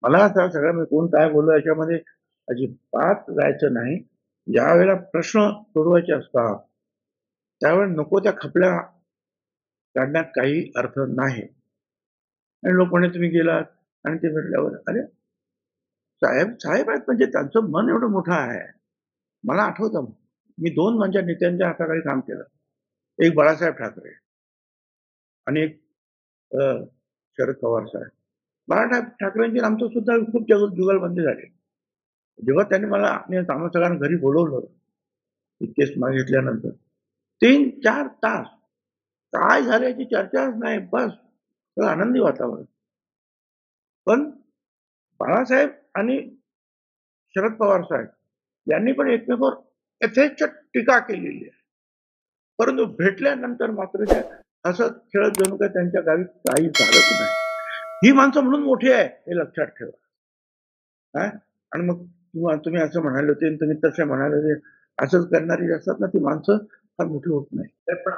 मला आता सगळं मी कोण काय बोललो याच्यामध्ये अजिबात जायचं नाही. ज्या वेळेला प्रश्न सोडवायचे असतात, त्यावेळेस नको त्या खपल्या काढण्यात काही अर्थ नाही. आणि लोक म्हणे तुम्ही गेलात आणि ते म्हटल्यावर अरे साहेब साहेब आहेत म्हणजे त्यांचं मन एवढं मोठं आहे. मला आठवतं मी 2 माझ्या नेत्यांच्या हाताखाली काम केलं. एक बाळासाहेब ठाकरे आणि एक अ, शरद पवार साहेब. बाळासाहेब ठाकरेंची आणि आमचं सुद्धा खूप जुगलबंदी झाली. जेव्हा त्यांनी मला आणि आम्हा सगळ्यांना घरी बोलवलं, केस मागितल्यानंतर 3-4 तास काय झालं याची चर्चाच नाही. बस सगळं आनंदी वातावरण. पण बाळासाहेब आणि शरद पवार साहेब यांनी पण एकमेकांवर यथेच्छ टीका केलेली आहे. परंतु भेटल्यानंतर मात्र त्या हसत खेळत जणू काही त्यांच्या गावी काही झालंच नाही. ही माणसं म्हणून मोठी आहे हे लक्षात ठेवा. हां? आणि मग किंवा तुम्ही असं म्हणाले होते आणि तुम्ही तसे म्हणाले होते, असंच करणारी जी असतात ना ती माणसं फार मोठी होत नाही. तर पण